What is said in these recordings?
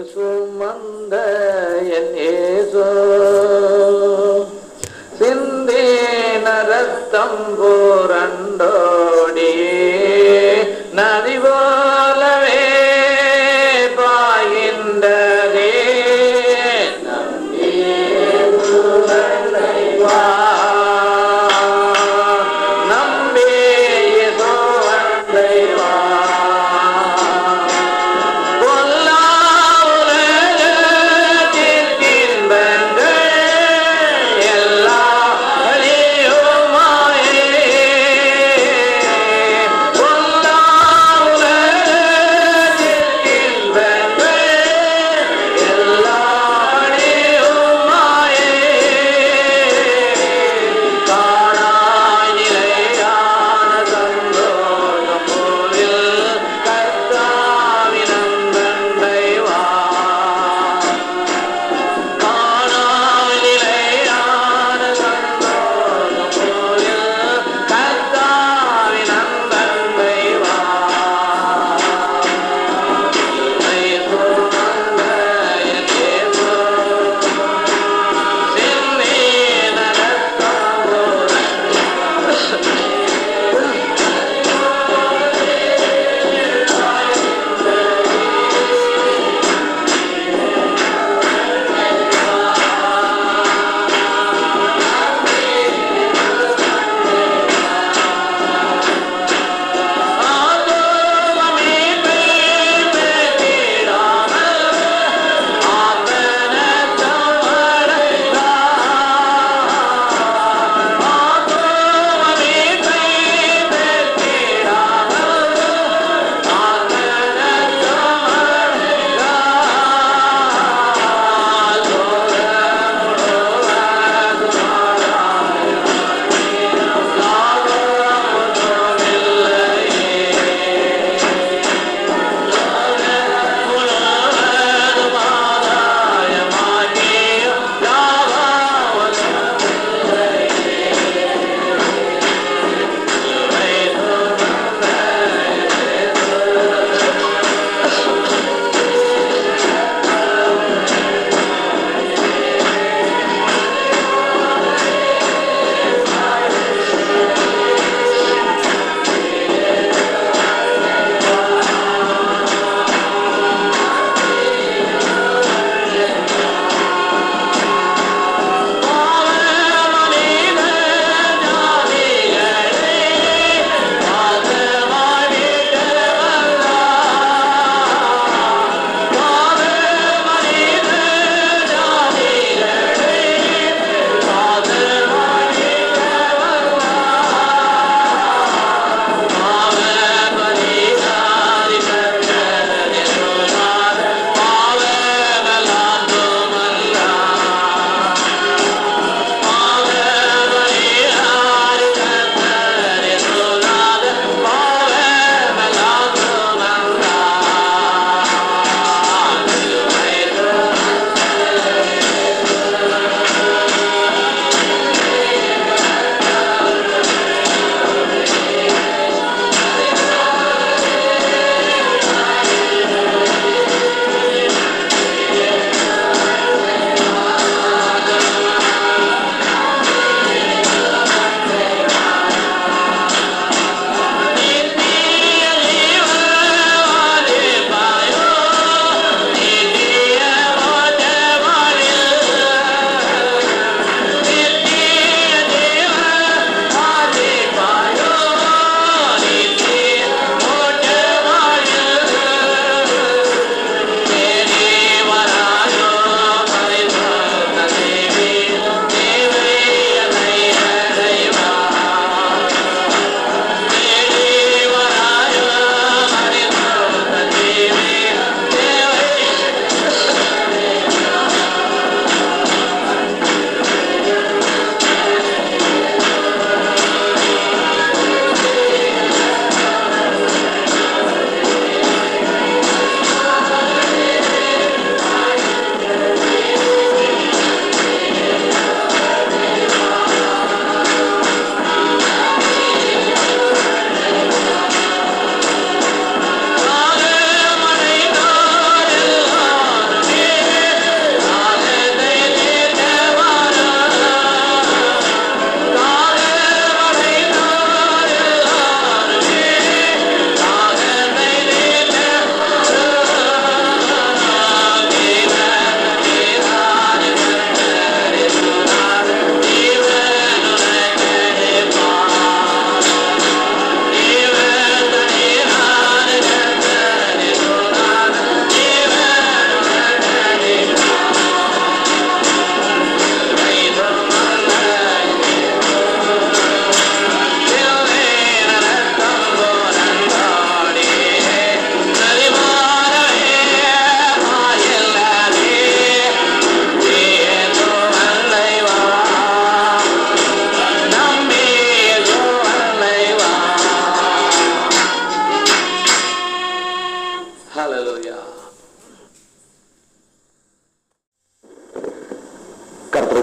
சுமந்த என் இயேசு சிந்தின ரத்தம் புரண்டோடி நதி போலவே பாய்கின்றதே பொல்லா உலகத்தில் இன்பங்கள்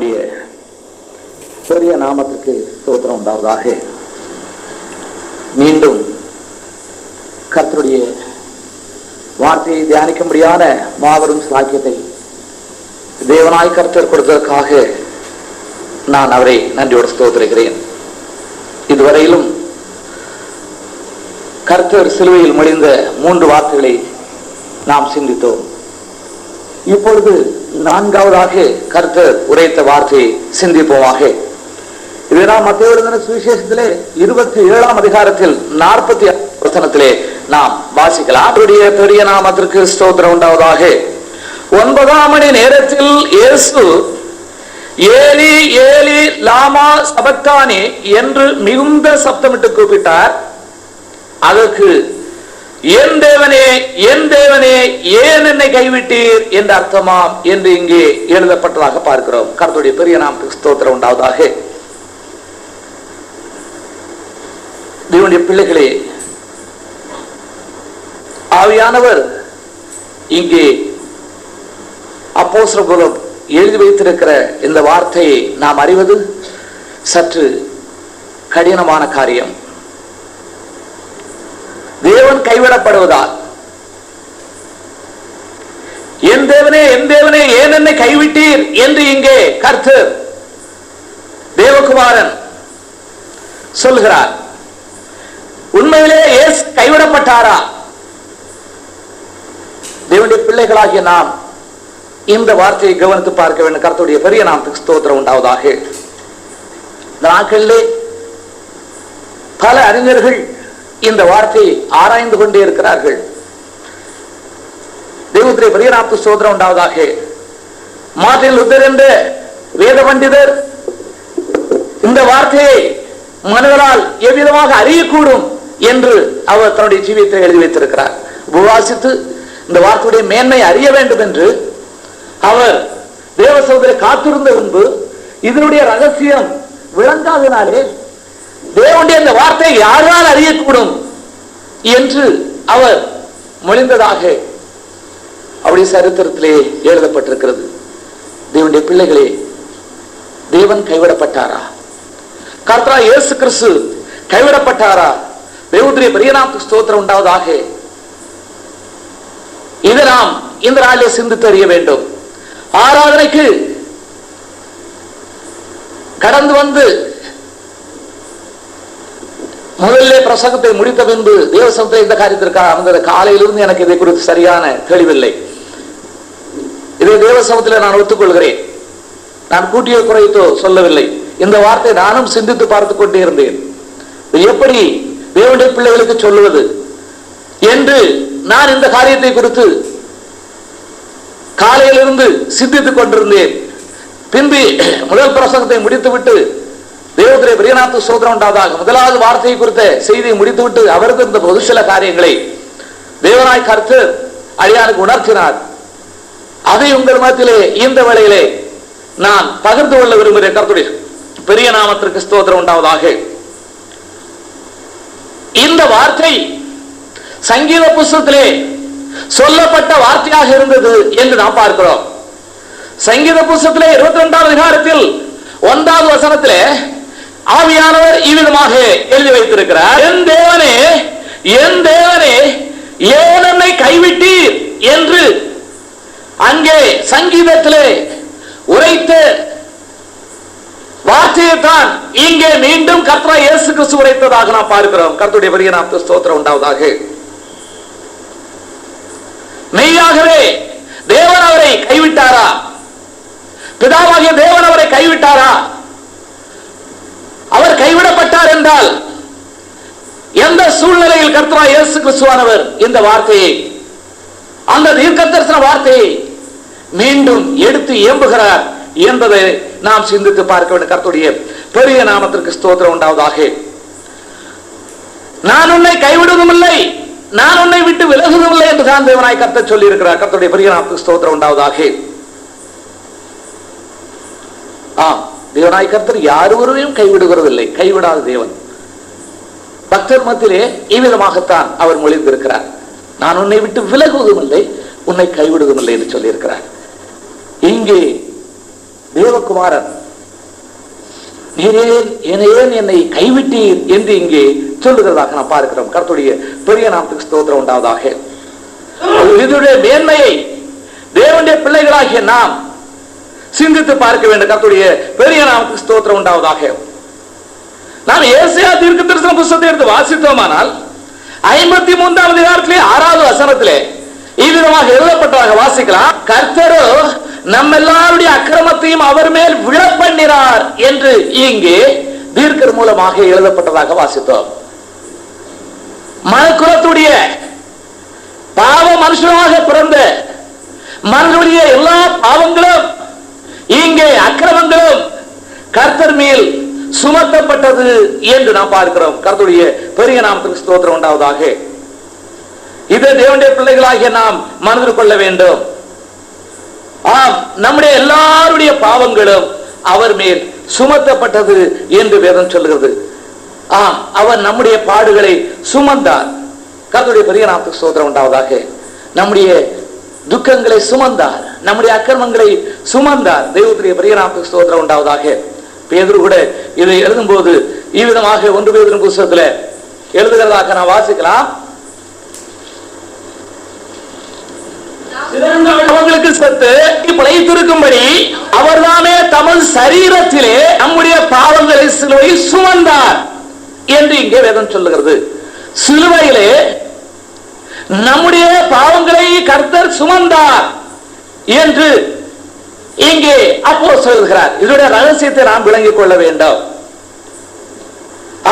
கர்த்தருடைய பெரிய நாமத்துக்கு ஸ்தோத்திரம் உண்டாவதாக. மீண்டும் கர்த்தருடைய வார்த்தையை தியானிக்க முடியாத மாபெரும் சாக்கியத்தை தேவனாய் கர்த்தர் கொடுத்ததற்காக நான் அவரை நன்றியோடு ஸ்தோத்திரிக்கிறேன். இதுவரையிலும் கர்த்தர் சிலுவையில் மொழிந்த 3 வார்த்தைகளை நாம் சிந்தித்தோம். இப்பொழுது 4வதாக கர்த்தர் உரைத்த வார்த்தையை சிந்திப்போமாக. இதை நாம் மத்தேயு எழுதின சுவிசேஷத்திலே 27ஆம் அதிகாரத்தில் 46 வசனத்திலே நாம் வாசிக்கலாம். அவருடைய பெரிய நாமத்திற்கு ஸ்தோத்திரம் உண்டாவதாக. 9ஆம் மணி நேரத்தில் இயேசு ஏலி ஏலி லாமா சபக்தானி என்று மிகுந்த சப்தமிட்டு கூப்பிட்டார். அதற்கு என் தேவனே என் தேவனே ஏன் என்னை கைவிட்டீர் என்று அர்த்தமாம் என்று இங்கே எழுதப்பட்டதாக பார்க்கிறோம். கர்த்தருடைய பெரிய நாமத்துக்கு ஸ்தோத்திரம் உண்டாவதாக. தேவனுடைய பிள்ளைகளே, ஆவியானவர் இங்கே அப்போஸ்தலர் எழுதி வைத்திருக்கிற இந்த வார்த்தையை நாம் அறிவது சற்று கடினமான காரியம். தேவன் கைவிடப்படுவதால் என் தேவனே ஏன் என்னை கைவிட்டீர் என்று இங்கே கர்த்தர் தேவகுமாரன் சொல்கிறார். உண்மையிலே இயேசு கைவிடப்பட்டாரா? தேவனுடைய பிள்ளைகளாகிய நாம் இந்த வார்த்தையை கவனித்து பார்க்க வேண்டும். கர்த்தருடைய பெரிய நாமத்துக்கு ஸ்தோத்திரம் உண்டாவதாக. இந்த நாட்களிலே பல அறிஞர்கள் இந்த வார்த்தையை ஆராய்ந்து கொண்டே இருக்கிறார்கள். தேவனுடைய பெரிய நாமத்துக்கு ஸ்தோத்திரம் உண்டாவதாக. மார்ட்டின் லூத்தர் என்ற வேத பண்டிதர் இந்த வார்த்தையை மனிதரால் எவ்விதமாக அறியக்கூடும் என்று அவர் தன்னுடைய ஜீவியத்தை எழுதி வைத்திருக்கிறார். உபவாசித்து இந்த வார்த்தையுடைய மேன்மை அறிய வேண்டும் என்று அவர் தேவ சகோதரரை காத்திருந்த முன்பு இதனுடைய ரகசியம் விளங்காதனாலே தேவனுடைய இந்த வார்த்தை யாரால் அறியக்கூடும் என்று அவர் மொழிந்ததாக அப்படி சரித்திரத்திலே எழுதப்பட்டிருக்கிறது. தேவனுடைய பிள்ளைகளே, தேவன் கைவிடப்பட்டாரா? கர்த்தராகிய இயேசு கிறிஸ்து கைவிடப்பட்டாரா? தேவனுடைய பெரிய நாமத்துக்கு ஸ்தோத்திரம் உண்டாவதாக. இதை நாம் இந்த நாளிலே சிந்தித்து அறிய வேண்டும். ஆராதனைக்கு கடந்து வந்து முதல்ல பிரசங்கத்தை முடித்த பின்பு தேவசனத்தில் இந்த காரியத்திற்காக அந்த காலையிலிருந்து எனக்கு இதை குறித்து சரியான தெளிவில்லை. இதை தேவசனத்தில் நான் ஒத்துக்கொள்கிறேன். நான் கூட்டிய குறைத்தோ சொல்லவில்லை. இந்த வார்த்தை நானும் சிந்தித்து பார்த்து கொண்டே இருந்தேன். எப்படி தேவனுடைய பிள்ளைகளுக்கு சொல்லுவது என்று நான் இந்த காரியத்தை குறித்து காலையிலிருந்து சிந்தித்துக் கொண்டிருந்தேன். பின்பு முதல் பிரசங்கத்தை முடித்துவிட்டு தேவனுடைய பெரிய நாமத்துக்கு ஸ்தோத்திரம் உண்டாவதாக முதலாவது வார்த்தையை குறித்த செய்தியை முடித்துவிட்டு அவருக்கு இருந்த பொது சில காரியங்களை தேவனாய் கர்த்தர் அடியானுக்கு உணர்த்தினார். அதை உங்கள் மத்தியிலே இந்த வேளையிலே நான் பகிர்ந்து கொள்ள விரும்புகிறேன். கர்த்தருடைய பெரிய நாமத்திற்கு ஸ்தோத்திரம் உண்டாவதாக. இந்த வார்த்தை சங்கீத புஸ்தகத்திலே சொல்லப்பட்ட வார்த்தையாக இருந்தது என்று நாம் பார்க்கிறோம். சங்கீத புஸ்தகத்திலே 22ஆம் அதிகாரத்தில் 1வது வசனத்திலே ஆவியானவர் இவ்விதமாக எழுதி வைத்திருக்கிறார். என் தேவனே என் தேவனே ஏன் என்னை கைவிட்டீர் என்று அங்கே சங்கீதத்திலே உரைத்த வார்த்தையை தான் இங்கே மீண்டும் கர்த்தராகிய இயேசு கிறிஸ்து உரைத்ததாக நாம் பார்க்கிறோம். கர்த்தருடைய பெரிய நாமத்துக்கு ஸ்தோத்திரம் உண்டாவதாக. மெய்யாகவே தேவன் அவரை கைவிட்டாரா? பிதாவாகிய தேவன் அவரை கைவிட்டாரா? அவர் கைவிடப்பட்டார் என்றால் எந்த சூழ்நிலையில் கர்த்தராகிய இயேசு கிறிஸ்துவானவர் இந்த வார்த்தையை, அந்த தீர்க்கதரிசன வார்த்தையை மீண்டும் எடுத்து ஏம்புகிறார் என்பதை நாம் சிந்தித்து பார்க்க வேண்டும். கர்த்தருடைய பெரிய நாமத்திற்கு ஸ்தோத்திரம் உண்டாவதாக. நான் உன்னை கைவிடுவதும் இல்லை, நான் உன்னை விட்டு விலகுவதும் இல்லை என்று தான் தேவனாய் கர்த்தர் சொல்லி இருக்கிறார். கர்த்தருடைய பெரிய நாமத்துக்கு ஸ்தோத்திரம் உண்டாவதாக. தேவனாய் கர்த்தர் யாருவரையும் கைவிடுகிறதில்லை, கைவிடாத தேவன். பக்தர் மத்தியிலே இவ்விதமாகத்தான் அவர் மொழிந்திருக்கிறார். நான் உன்னை விட்டு விலகுவதும் இல்லை, உன்னை கைவிடுவதும் இல்லை என்று சொல்லி இருக்கிறார். இங்கே தேவகுமாரன் ஏன் என்னை கைவிட்டீர் என்று இங்கே சொல்லுகிறதாக நாம் பார்க்கிறோம். கர்த்தருடைய பெரிய நாமத்துக்கு ஸ்தோத்திரம் உண்டாவதாக. இதனுடைய மேன்மையை தேவனுடைய பிள்ளைகளாகிய நாம் சிந்தித்து பார்க்க வேண்டும். கர்த்தருடைய பெரிய நாமத்துக்கு ஸ்தோத்திரம் உண்டாவதாக. நாம் ஏசாயா தீர்க்கதரிசன புத்தகத்தை எடுத்து வாசித்தோமானால் 53வது அதிகாரத்திலே 6வது வசனத்திலே இவ்விதமாக எழுதப்பட்டதாக வாசிக்கலாம். கர்த்தரோ நம்ம எல்லாருடைய அக்கிரமத்தையும் அவர் மேல் விழப்பண்ணினார் என்று இங்கே தீர்க்கர் மூலமாக எழுதப்பட்டதாக வாசித்தோம். மனுக்குலத்துடைய பாவ மனுஷனாக பிறந்த மனுடைய எல்லா பாவங்களும் இங்கே அக்கிரமங்களும் கர்த்தர் மேல் சுமத்தப்பட்டது என்று நாம் பார்க்கிறோம். கர்த்தருடைய பெரிய நாமத்துக்கு ஸ்தோத்திரம் உண்டாவதாக. இதை தேவனுடைய பிள்ளைகளாகிய நாம் மனதில் கொள்ள வேண்டும். ஆம், நம்முடைய எல்லாருடைய பாவங்களும் அவர் மேல் சுமத்தப்பட்டது என்று வேதம் சொல்லுகிறது. ஆம், அவர் நம்முடைய பாடுகளை சுமந்தார். கர்த்தருடைய பெரிய நாமத்துக்கு ஸ்தோத்திரம் உண்டாவதாக. நம்முடைய துக்கங்களை சுமந்தார், நம்முடைய அக்கிரமங்களை சுமந்தார். தெய்வத்துடைய பெரிய நாமத்துக்கு ஸ்தோத்திரம் உண்டாவதாக. பேதுரு கூட இதை எழுதும் போது இவ்விதமாக 1 பேதுரு புத்தகத்தில் எழுதுகிறதாக நான் வாசிக்கலாம். அவங்களுக்கு சத்து பிழைத்திருக்கும்படி அவர்தாமே தமது சரீரத்திலே நம்முடைய பாவங்களை சிலுவையில் சுமந்தார் என்று இங்கே வேதம் சொல்லுகிறது. சிலுவையிலே நம்முடைய பாவங்களை கர்த்தர் சுமந்தார் என்று இங்கே அப்போஸ்தலர் சொல்கிறார். இதனுடைய ரகசியத்தை நாம் விளங்கிக் கொள்ள வேண்டும்.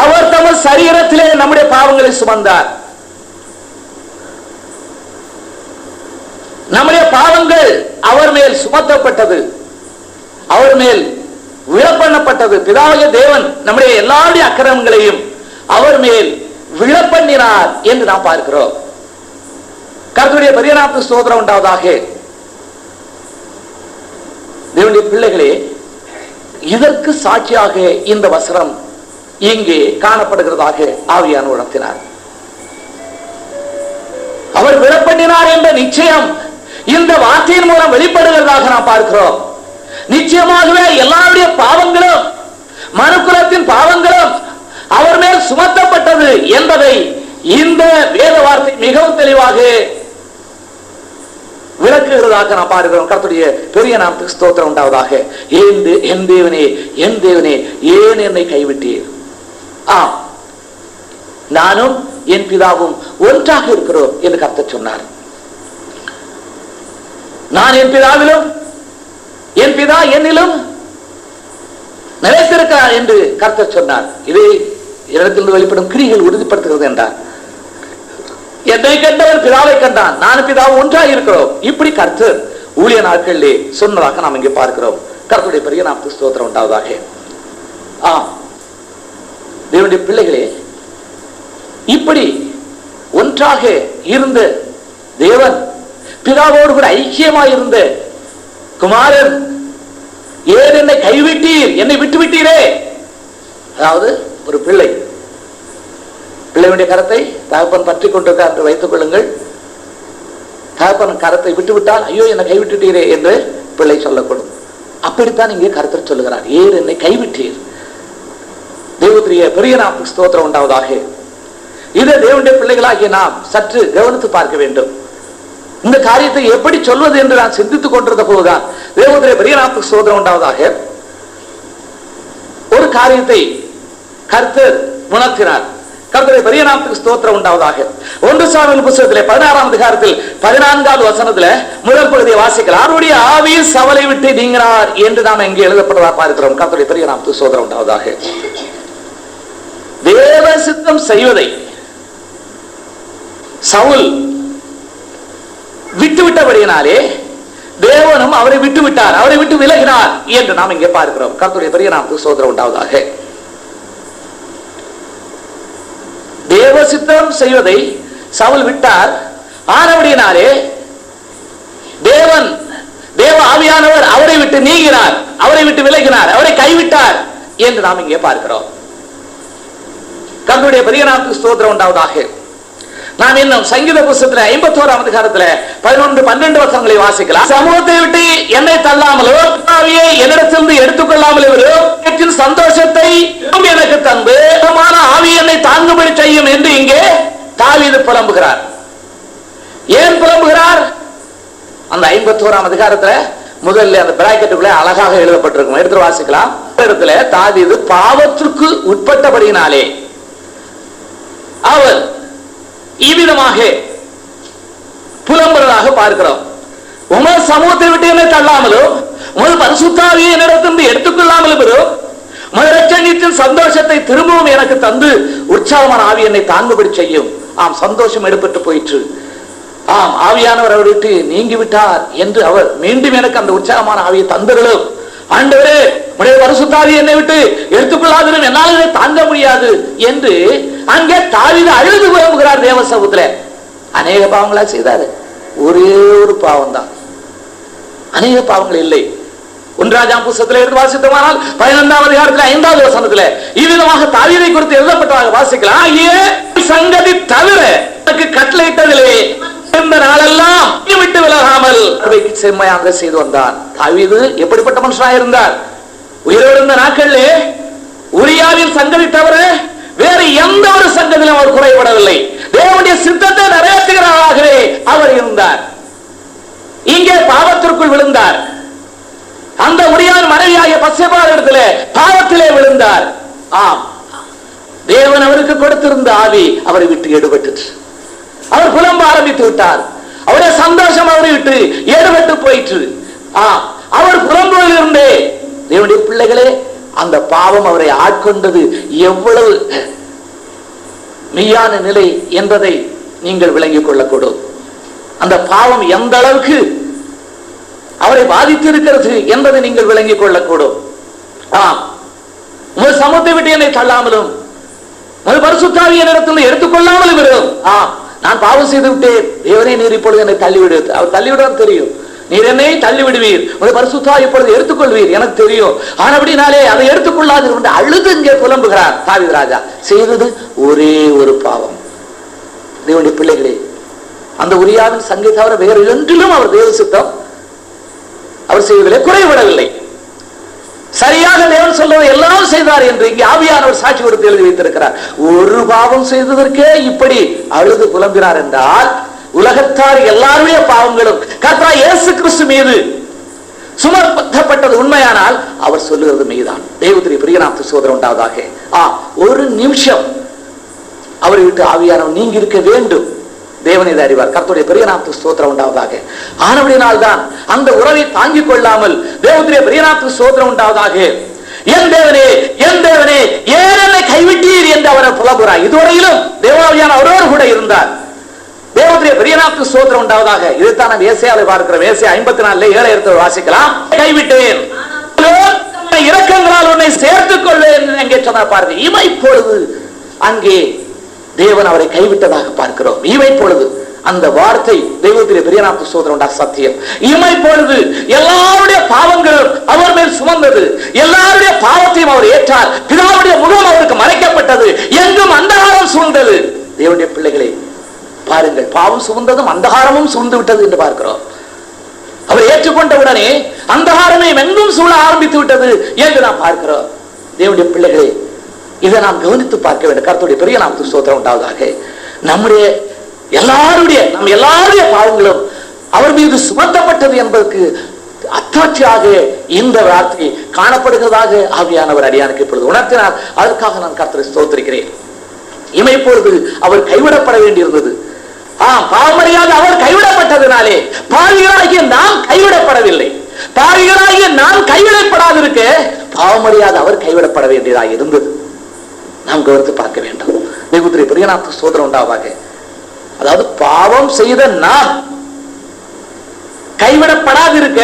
அவர் தமது சரீரத்திலே நம்முடைய பாவங்களை சுமந்தார். நம்முடைய பாவங்கள் அவர் மேல் சுமத்தப்பட்டது, அவர் மேல் விழப்பண்ணப்பட்டது. பிதாவாகிய தேவன் நம்முடைய எல்லாருடைய அக்கிரமங்களையும் அவர் மேல் விழப்பண்ணினார் என்று நாம் பார்க்கிறோம். கர்த்தருடைய பெரிய நாமத்துக்கு ஸ்தோத்திரம் உண்டாவதாக. தேவனுடைய பிள்ளைகளே, இதற்கு சாட்சியாக இந்த வசனம் இங்கே காணப்படுகிறதாக ஆவியானவர் உணர்த்தினார். அவர் விழப்பண்ணினார் என்ற நிச்சயம் இந்த வார்த்தையின் மூலம் வெளிப்படுகிறதாக நாம் பார்க்கிறோம். நிச்சயமாகவே எல்லாருடைய பாவங்களும் மனுக்குலத்தின் பாவங்களும் அவர் மேல் சுமத்தப்பட்டது என்பதை இந்த வேத வார்த்தை மிகவும் தெளிவாக விளக்குகிறதாக நாம் பார்க்கிறோம். கர்த்தருடைய பெரிய நாமத்துக்கு ஸ்தோத்திரம் உண்டாவதாக. என் தேவனே, என் தேவனே, ஏன் என்னை கைவிட்டீர்? ஆம், நானும் என் பிதாவும் ஒன்றாக இருக்கிறோம் என்று கர்த்தர் சொன்னார். நான் என் பிதாவிலும் என் பிதா என்னிலும் நிலைத்திருக்கிறார் என்று கர்த்தர் சொன்னார். இதை இடத்திலிருந்து வெளிப்படும் கிரிகள் உறுதிப்படுத்துகிறது என்றார். என்னை கண்டவன் பிதாவை கண்டான், நான் பிதாவும் ஒன்றாக இருக்கிறோம். இப்படி கர்த்தர் ஊழிய நாட்களிலே சொன்னதாக நாம் இங்கே பார்க்கிறோம். கர்த்தருடைய பெரிய நாமத்துக்கு ஸ்தோத்திரம் உண்டாவதாக. ஆம், தேவனுடைய பிள்ளைகளே, இப்படி ஒன்றாக இருந்த தேவன், பிதாவோடு கூட ஐக்கியமாய் இருந்த குமாரன், ஏன் என்னை கைவிட்டீர், என்னை விட்டு விட்டீரே? அதாவது ஒரு பிள்ளையுடைய கரத்தை தகப்பன் பற்றி கொண்டிருக்கார் என்று வைத்துக் கொள்ளுங்கள். தகப்பன் கரத்தை விட்டுவிட்டால், ஐயோ என்னை கைவிட்டுட்டீரே என்று பிள்ளை சொல்லக்கூடும். அப்படித்தான் இங்கே கர்த்தர் சொல்லுகிறார், ஏன் என்னை கைவிட்டீர்? தேவனுடைய பெரிய நாமத்துக்கு ஸ்தோத்திரம் உண்டாவதாக. இதை தேவனுடைய பிள்ளைகளாகிய நாம் சற்று கவனித்து பார்க்க வேண்டும். இந்த காரியத்தை எப்படி சொல்வது என்று நான் சிந்தித்துக் கொண்டிருந்த போதுதான் தேவனுடைய பெரிய நாமத்துக்கு ஸ்தோத்திரம் உண்டாவதாக ஒரு காரியத்தை கர்த்தர் உணர்த்தினார். கர்த்தருடைய பெரிய நாமத்துக்கு ஸ்தோத்திரம் உண்டாவதாக. 1 சாமுவேல் புத்தகத்திலே 16ஆம் அதிகாரத்தில் 14வது வசனத்திலே முதல் பகுதியை வாசிக்கலாம். அவருடைய ஆவி சவலை விட்டு நீங்கினார் என்று நாம் இங்கே எழுதப்பட்டதாக பார்க்கிறோம். கர்த்தருடைய பெரிய நாமத்துக்கு ஸ்தோத்திரம் உண்டாவதாக. தேவ சித்தம் செய்வதை சவுல் விட்டுவிட்டபடியினாலே தேவனும் அவரை விட்டு விட்டார், அவரை விட்டு விலகினார் என்று நாம் இங்கே பார்க்கிறோம். கர்த்தருடைய பெரிய நாமத்துக்கு ஸ்தோத்திரம் உண்டாவதாக. தேவ சித்தம் செய்வதை சவுல் விட்டார். ஆனபடியினாலே தேவ ஆவியானவர் அவரை விட்டு நீங்கினார், அவரை விட்டு விலகினார், அவரை கைவிட்டார் என்று நாம் இங்கே பார்க்கிறோம். கர்த்தருடைய பெரிய நாமத்துக்கு ஸ்தோத்திரம் உண்டாவதாக. நாம் இன்னும் சங்கீத புஸ்தகத்துல 51ஆம் அதிகாரத்துல 11, 12 வசனங்களை வாசிக்கலாம். சமூகத்தை விட்டு என்னை தள்ளாமலோ ஆவியை என்னிடத்திலிருந்து எடுத்துக்கொள்ளாமலோ சந்தோஷத்தை எனக்கு தந்து ஆவி என்னை தாங்கும்படி செய்யும் என்று இங்கே தாவீது புலம்புகிறார். ஏன் புலம்புகிறார்? அந்த 51ஆம் அதிகாரத்துல முதல்ல அந்த பிராக்கெட்டுக்குள்ள அழகாக எழுதப்பட்டிருக்கும். எடுத்து வாசிக்கலாம். இடத்துல தாவீது பாவத்திற்கு உட்பட்டபடியினாலே அவர் இவ்விதமாக புலம்புறதாக பார்க்கிறோம். உமது சமூகத்தை விட்டு என்னை தள்ளாமலும் உமது பரிசுத்த ஆவியை என்னிடத்திலிருந்து எடுத்துக்கொள்ளாமலும் உமது இரட்சணியத்தின் சந்தோஷத்தை திரும்பவும் எனக்கு தந்து உற்சாகமான ஆவி என்னை தாங்கும்படி செய்யும். ஆம், சந்தோஷம் எடுப்பட்டு போயிற்று. ஆம், ஆவியானவர் அவரை விட்டு நீங்கி விட்டார் என்று அவர் மீண்டும் எனக்கு அந்த உற்சாகமான ஆவியை தந்தர்களும். ஆண்டவரே, உடைய பரிசுத்த ஆவியை என்னை விட்டு எடுத்துக்கொள்ளாதிரும், என்னால் இதை தாங்க முடியாது என்று அங்கே தாவீது அழுது புலம்புகிறார். தேவ சமூகத்துல அநேக பாவங்களா செய்தாரு. ஒரே ஒரு பாவம் தான், அநேக பாவங்கள் இல்லை. 1 புஸ்தகத்தில் எடுத்து வாசித்தோமானால் 15ஆம் அதிகாரத்தில் 5வது வசனத்துல இவ்விதமாக தாவீதை குறித்து எழுதப்பட்டதாக வாசிக்கலாம். சங்கதி தவிர எனக்கு கட்டளையிட்டதிலே இந்த நாளெல்லாம் விட்டு விலகாமல் செம்மையாக செய்து வந்தான். தாவீது எப்படிப்பட்ட மனுஷனாக இருந்தார்? உயிரோடு இருந்த நாட்களிலே உரியாவின் சங்கதி தவிர வேறு எந்த ஒரு சங்கத்திலும் அவர் குறைபடவில்லை. தேவனுடைய சித்தத்தை நிறைவேற்றுகிறவராகவே அவர் இருந்தார். இங்கே பாவத்திற்குள் விழுந்தார். அந்த உரியாவின் மனைவியாகிய பத்சேபாள் இடத்திலே பாவத்திலே விழுந்தார். ஆம், தேவன் அவருக்கு கொடுத்திருந்த ஆவி அவரை விட்டு எடுபட்டு அவர் புலம்ப ஆரம்பித்து விட்டார். அவருடைய சந்தோஷம் அவரை விட்டு எடுபட்டு போயிற்று. அவர் புலம்புவதிலிருந்தே தேவனுடைய பிள்ளைகளே, அந்த பாவம் அவரை ஆட்கொண்டது எவ்வளவு மெய்யான நிலை என்பதை நீங்கள் விளங்கிக் கொள்ளக்கூடும். அந்த பாவம் எந்த அளவுக்கு அவரை பாதித்திருக்கிறது என்பதை நீங்கள் விளங்கிக் கொள்ளக்கூடும். உங்கள் சமூகத்தை விட்டு என்னை தள்ளாமலும் உங்கள் பரிசுத்த ஆவியை என்னிடத்தில் எடுத்துக்கொள்ளாமலும் வரும். நான் பாவம் செய்து விட்டேன், தேவனே நீர் இப்பொழுது என்னை தள்ளிவிடு. அவர் தள்ளிவிடான்னு தெரியும். நீர் என்னை தள்ளி விடுவீர், உங்கள் பரிசுத்த ஆவியை இப்பொழுது எடுத்துக்கொள்வீர் எனக்கு தெரியும். ஆனபடினாலே அதை எடுத்துக்கொள்ளாது என்று அழுது இங்கே புலம்புகிறார் தாவீது ராஜா. செய்தது ஒரே ஒரு பாவம். தேவனுடைய பிள்ளைகளே, அந்த உரியாவின் சங்கை தவிர வேறு ஒன்றிலும் அவர் தேவ சித்தம் அவர் செய்வதிலே குறைபடவில்லை. சரியாக தேவன் சொல்வதை எல்லாம் செய்தார் என்று இங்கே ஆவியானவர் சாட்சி கொடுத்து எழுதி வைத்திருக்கிறார். ஒரு பாவம் செய்ததற்கே இப்படி அழுது புலம்பினார் என்றால், உலகத்தார் எல்லாருடைய பாவங்களும் கர்த்தராகிய இயேசு கிறிஸ்து மீது சுமத்தப்பட்டது உண்மையானால் அவர் சொல்லுகிறது மெய்தான். தேவனுடைய பிரியநாமத்துக்கு ஸ்தோத்திரம் உண்டாவதாக. ஒரு நிமிஷம் அவரை விட்டு ஆவியானவர் நீங்கி இருக்க வேண்டும். தேவன் இதை அறிவார். கர்த்தருடைய பெரிய நாமத்துக்கு ஸ்தோத்திரம் உண்டாவதாக. ஆனபடியினால் தான் அந்த உறவை தாங்கிக் கொள்ளாமல் தேவனுடைய பெரிய நாமத்துக்கு ஸ்தோத்திரம் உண்டாவதாக. என் தேவனே, என் தேவனே, ஏன் என்னை கைவிட்டீர் என்று அவரை புலம்புகிறார். இதுவரையிலும் தேவாவியான அவரோடு கூட இருந்தார். தேவனுடைய பெரிய நாமத்துக்கு ஸ்தோத்திரம் உண்டாவதாக. இதைத்தான் நாம் ஏசாயாவை பார்க்கிறோம். ஏசாயா 54:7 வாசிக்கலாம். கைவிட்டேன், இரக்கங்களால் உன்னை சேர்த்துக் கொள்வேன் எங்கே சொன்னார் பாருங்க. இமை பொழுது அங்கே தேவன் அவரை கைவிட்டதாக பார்க்கிறோம். இமை பொழுது அந்த வார்த்தை தெய்வத்திலே பெரிய நாமத்துக்கு ஸ்தோத்திரம் உண்டாக சத்தியம். இமை பொழுது எல்லாருடைய பாவங்களும் அவர் மேல் சுமந்தது. எல்லாருடைய பாவத்தையும் அவர் ஏற்றார். பிதாவுடைய முகம் அவருக்கு மறைக்கப்பட்டது. எங்கும் அந்தகாரம் சூழ்ந்தது. தேவனுடைய பிள்ளைகளே பாருங்கள், பாவம் சுமந்ததும் அந்தகாரமும் சூழ்ந்து விட்டது என்று பார்க்கிறோம். அவர் ஏற்றுக்கொண்ட உடனே அந்தகாரமே எங்கும் சூழ ஆரம்பித்து விட்டது என்று நாம் பார்க்கிறோம். தேவனுடைய பிள்ளைகளே, இதை நாம் கவனித்து பார்க்க வேண்டும். கர்த்தருடைய பெரிய நாமத்துக்கு ஸ்தோத்திரம் உண்டாவதாக. நம்முடைய எல்லாருடைய பாவங்களும் அவர் மீது சுமத்தப்பட்டது என்பதற்கு அத்தாட்சியாக இந்த வார்த்தை காணப்படுகிறதாக ஆவியானவர் அடியானுக்கு இப்பொழுது உணர்த்தினார். அதற்காக நான் கர்த்தரை ஸ்தோத்திரிக்கிறேன். இமை பொழுது அவர் கைவிடப்பட வேண்டியிருந்தது. பாவமறியாத அவர் கைவிடப்பட்டதினாலே பாவிகளாகிய நாம் கைவிடப்படவில்லை. பாவிகளாகிய நாம் கைவிடப்படாதிருக்க பாவமறியாத அவர் கைவிடப்பட வேண்டியதாக இருந்தது. நாம் கவனித்து பார்க்க வேண்டும். தேவனுடைய பெரிய நாமத்துக்கு ஸ்தோத்திரம் உண்டாவதாக. அதாவது பாவம் செய்த நாம் கைவிடப்படாதிருக்க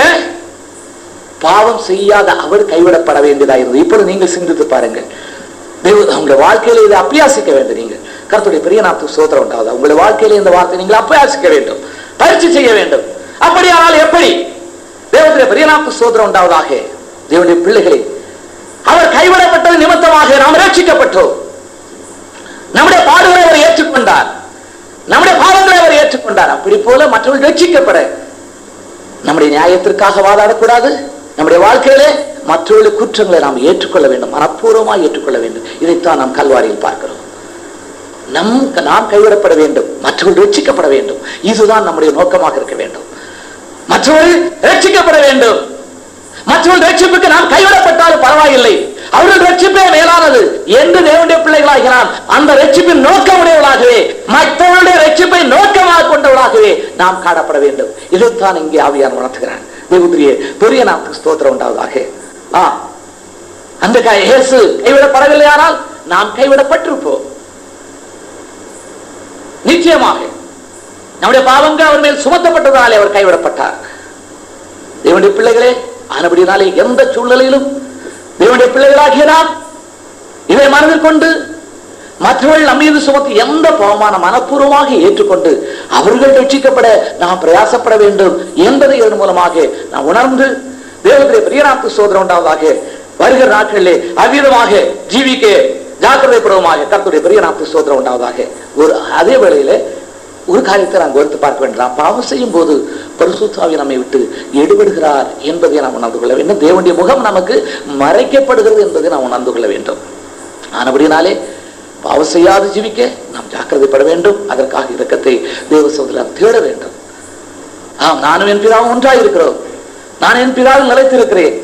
பாவம் செய்யாத அவர் கைவிடப்பட வேண்டியதாக இருந்தது. இப்பொழுது நீங்கள் சிந்தித்து பாருங்கள். உங்களுடைய வாழ்க்கையில இதை அபியாசிக்க வேண்டும். நீங்கள் கர்த்தருடைய பெரிய நாமத்துக்கு ஸ்தோத்திரம் உண்டாவதா. உங்களுடைய வாழ்க்கையில இந்த வார்த்தை நீங்கள் அபியாசிக்க வேண்டும், பயிற்சி செய்ய வேண்டும். அப்படியானால் எப்படி? தேவனுடைய பெரிய நாமத்துக்கு ஸ்தோத்திரம் உண்டாவதாக. தேவனுடைய பிள்ளைகளே, அவர் கைவிடப்பட்டது நிமித்தமாக நாம் ரட்சிக்கப்பட்டோம். நம்முடைய பாடுகளை அவர் ஏற்றுக்கொண்டார். நம்முடைய பாவங்களை அவர் ஏற்றுக்கொண்டார். அப்படி போல மற்றவர்கள் ரட்சிக்கப்பட நம்முடைய நியாயத்திற்காக வாதாடக்கூடாது. நம்முடைய வாழ்க்கையிலே மற்றவர்களுடைய குற்றங்களை நாம் ஏற்றுக்கொள்ள வேண்டும், மனப்பூர்வமாக ஏற்றுக்கொள்ள வேண்டும். இதைத்தான் நாம் கல்வாரியில் பார்க்கிறோம். நாம் கைவிடப்பட வேண்டும், மற்றவர்கள் ரட்சிக்கப்பட வேண்டும். இதுதான் நம்முடைய நோக்கமாக இருக்க வேண்டும். மற்றவர்கள் ரட்சிக்கப்பட வேண்டும். மற்றவர்கள் ரட்சிப்புக்கு நாம் கைவிடப்பட்டாலும் பரவாயில்லை, அவர்கள் ரட்சிப்பே மேலானது என்று தேவனுடைய பிள்ளைகளாகிய நாம் அந்த ரட்சிப்பின் நோக்கமுடையவர்களாகவே, மற்றவர்களுடைய ரட்சிப்பை நோக்கமாக கொண்டவர்களாகவே நாம் காணப்பட வேண்டும். இதைத்தான் இங்கே ஆவியானவர் உணர்த்துகிறார். தேவனுடைய பெரிய நாமத்துக்கு ஸ்தோத்திரம் உண்டாவதாக. அந்த இயேசு கைவிடப்படவில்லையானால் நாம் கைவிடப்பட்டிருப்போம். நிச்சயமாக நம்முடைய பாவங்கள் அவர் மேல் சுமத்தப்பட்டதாலே அவர் கைவிடப்பட்டார். தேவனுடைய பிள்ளைகளே, ஆனபடினாலே எந்த சூழ்நிலையிலும் தேவனுடைய பிள்ளைகளாகிய நாம் இதை மனதில் கொண்டு மற்றவர்கள் நம்மீது சுமத்தி எந்த பாவமான மனப்பூர்வமாக ஏற்றுக்கொண்டு அவர்கள் ரட்சிக்கப்பட நாம் பிரயாசப்பட வேண்டும் என்பதை இதன் மூலமாக நாம் உணர்ந்து தேவனுடைய பெரிய நாமத்துக்கு ஸ்தோத்திரம் உண்டாவதாக. வருகிற நாட்களிலே அவ்விதமாக ஜீவிக்க ஜாக்கிரதைப்படுவதாக கர்த்தருடைய பெரிய நாமத்துக்கு ஸ்தோத்திரம் உண்டாவதாக. அதே வேளையில ஒரு காரியத்தை நாம் கவனித்து பார்க்க வேண்டும். பாவம் செய்யும் போது பரிசுத்த ஆவி நம்மை விட்டு எடுபடுகிறார் என்பதை நாம் உணர்ந்து கொள்ள வேண்டும். தேவனுடைய முகம் நமக்கு மறைக்கப்படுகிறது என்பதை நாம் உணர்ந்து கொள்ள வேண்டும். ஆனபடினாலே பாவம் செய்யாது ஜீவிக்க நாம் ஜாக்கிரதைப்பட வேண்டும். அதற்காக இரக்கத்தை தேவ சகோதரர் தேட வேண்டும். நானும் என் பிதாவும் ஒன்றாக இருக்கிறோம், நான் என் பிதாவில் நிலைத்திருக்கிறேன்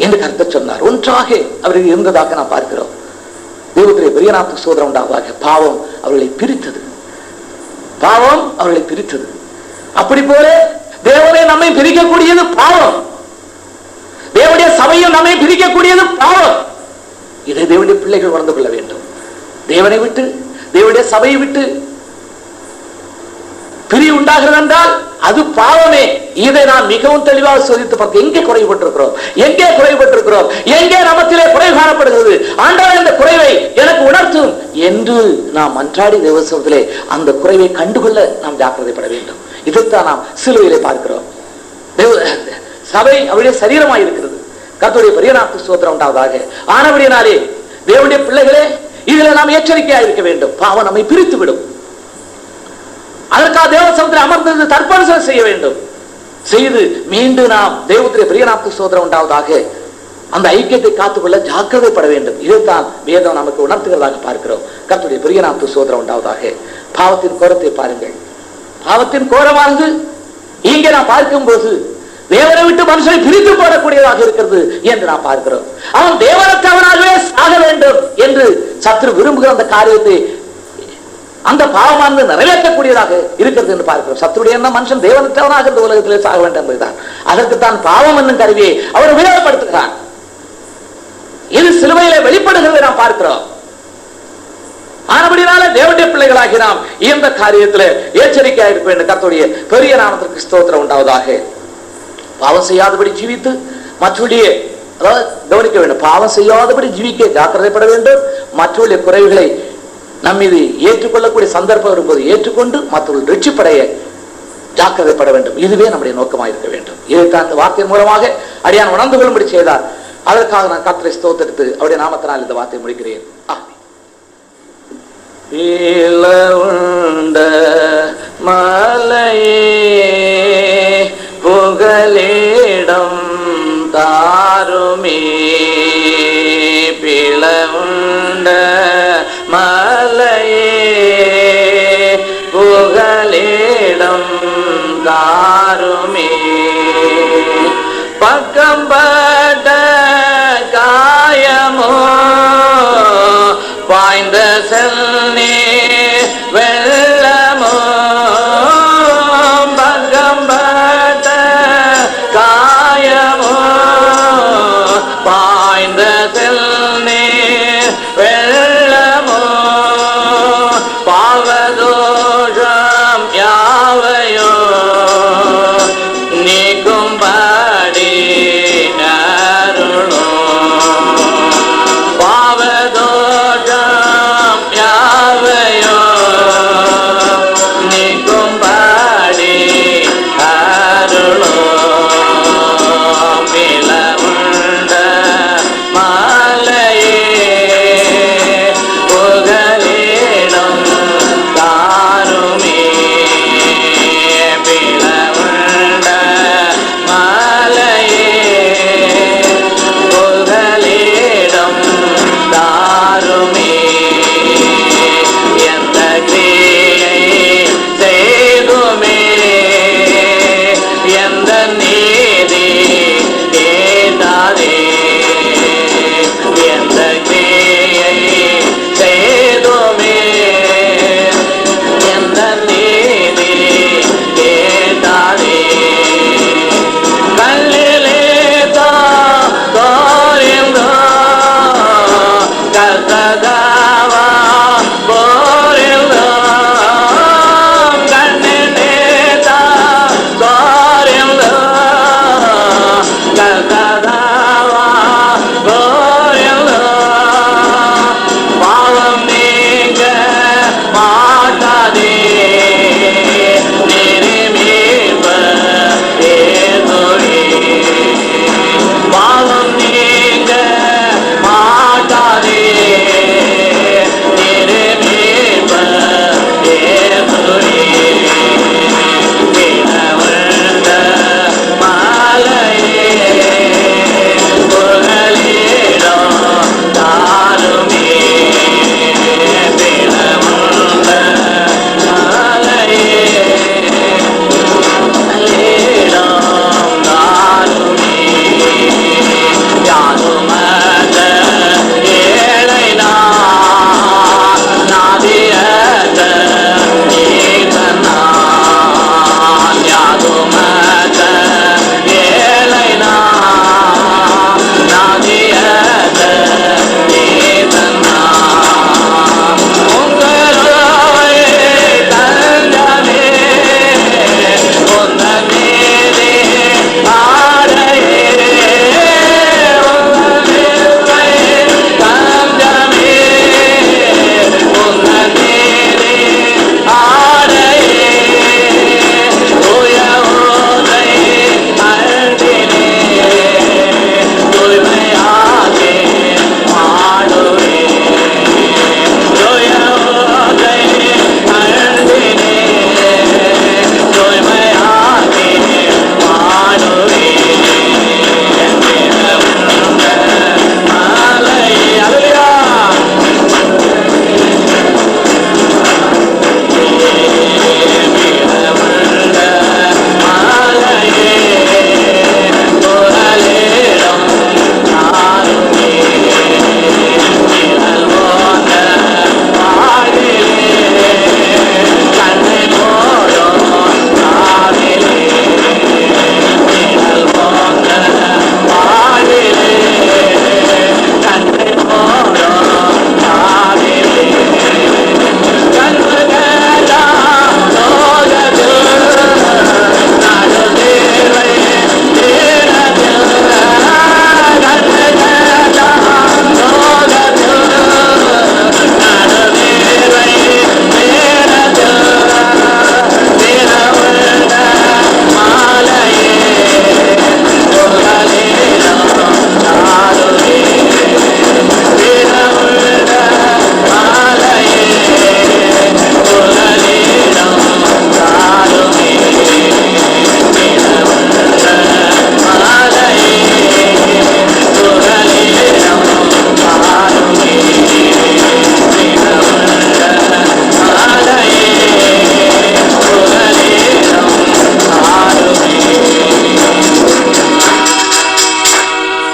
என்று கருத்தை சொன்னார். ஒன்றாக அவர்கள் இருந்ததாக நாம் பார்க்கிறோம். தேவனுடைய பெரிய நாமத்துக்கு ஸ்தோத்திரம் உண்டாவதாக. பாவம் அவர்களை பிரித்தது, பாவம் அவர்களை பிரித்தது. அப்படி போல தேவனை நம்மை பிரிக்கக்கூடியது பாவம், தேவனுடைய சபையும் நம்மை பிரிக்கக்கூடியது பாவம். இதை தேவனுடைய பிள்ளைகள் உணர்ந்து கொள்ள வேண்டும். தேவனை விட்டு தேவனுடைய சபையை விட்டு பிரிவு உண்டாகிறது என்றால் அது பாவமே. இதை நான் மிகவும் தெளிவாக சோதித்து பார்க்க எங்கே குறைபட்டிருக்கிறோம், எங்கே குறைபட்டிருக்கிறோம், எங்கே நமத்திலே குறை காணப்படுகிறது, ஆண்டவர் இந்த குறைவை எனக்கு உணர்த்தும் என்று நாம் அன்றாடி தேவசத்திலே அந்த குறைவை கண்டுகொள்ள நாம் ஜாக்கிரதைப்பட வேண்டும். இதைத்தான் நாம் சிலுவையிலே பார்க்கிறோம். சபை அவருடைய சரீரமாய் இருக்கிறது. கர்த்தருடைய பெரிய நாமத்துக்கு ஸ்தோத்திரம் உண்டாவதாக. ஆனபடியினாலே தேவனுடைய பிள்ளைகளே, இதில் நாம் எச்சரிக்கையாக இருக்க வேண்டும். பாவம் நம்மை பிரித்து விடும். அதற்காக தேவ சமூகத்தில் அமர்ந்து தர்ப்பணம் செய்ய வேண்டும். செய்து மீண்டும் நாம் தேவனுடைய பெரிய நாமத்துக்கு ஸ்தோத்திரம் உண்டாவதாக அந்த ஐக்கியத்தை காத்துக்கொள்ள ஜாக்கிரதைப்பட வேண்டும். இதைத்தான் வேதம் நமக்கு உணர்த்துகிறதாக பார்க்கிறோம். கர்த்தருடைய பெரிய நாமத்துக்கு ஸ்தோத்திரம் உண்டாவதாக. பாவத்தின் கோரத்தை பாருங்கள். பாவத்தின் கோரமானது இங்கே நாம் பார்க்கும் போது தேவனை விட்டு மனுஷனை பிரித்து போடக்கூடியதாக இருக்கிறது என்று நாம் பார்க்கிறோம். அவன் தேவனற்றவனாகவே சாக வேண்டும் என்று சத்துரு விரும்புகிற அந்த காரியத்தை அந்த பாவமானது நிறைவேற்றக்கூடியதாக இருக்கிறது என்று பார்க்கிறோம். சத்துருடைய மனுஷன் தேவனற்றவனாக இந்த உலகத்திலே சாக வேண்டும் என்பதுதான். அதற்குத்தான் பாவம் என்னும் கருவியை அவர் உபயோகப்படுத்துகிறார். இது சிலுவையிலே வெளிப்படுகிறதை நாம் பார்க்கிறோம். ஆனபடினால தேவனுடைய பிள்ளைகளாகி நாம் இந்த காரியத்தில் எச்சரிக்கையாக இருக்க வேண்டும். கர்த்தருடைய பெரிய நாமத்திற்கு ஸ்தோத்திரம் உண்டாவதாக. பாவம் செய்யாதபடி ஜீவித்து மற்றவருடைய கவனிக்க வேண்டும். பாவம் செய்யாதபடி ஜீவிக்க ஜாக்கிரதைப்பட வேண்டும். மற்றவருடைய குறைவுகளை நம்மீது ஏற்றுக்கொள்ளக்கூடிய சந்தர்ப்பம் வரும்போது ஏற்றுக்கொண்டு மற்றவர்கள் ரட்சிப்படைய ஜாக்கிரதைப்பட வேண்டும். இதுவே நம்முடைய நோக்கமாக இருக்க வேண்டும். இதைத்தான் இந்த வார்த்தையின் மூலமாக அடியான் உணர்ந்து கொள்ளும்படி செய்தார். அதற்காக நான் கர்த்தரை ஸ்தோத்திரித்து அவருடைய நாமத்தினால் இந்த வார்த்தையை முடிக்கிறேன். மலையே புகலிடம் தாருமே, பிளவுண்ட மலையே புகலிடம் தாருமே, பக்கம்பட்ட காயமோ பாய்ந்த செல்லே வெள்ளமோ, பக்கம்பட்ட காயமோ பாய்ந்த செல்லே வெள்ளமோ, பாவதோஷம் யாவையோ நீக்கும்படி அருளோ, பாவதோஷம்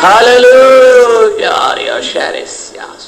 Hallelujah. Your share is yours.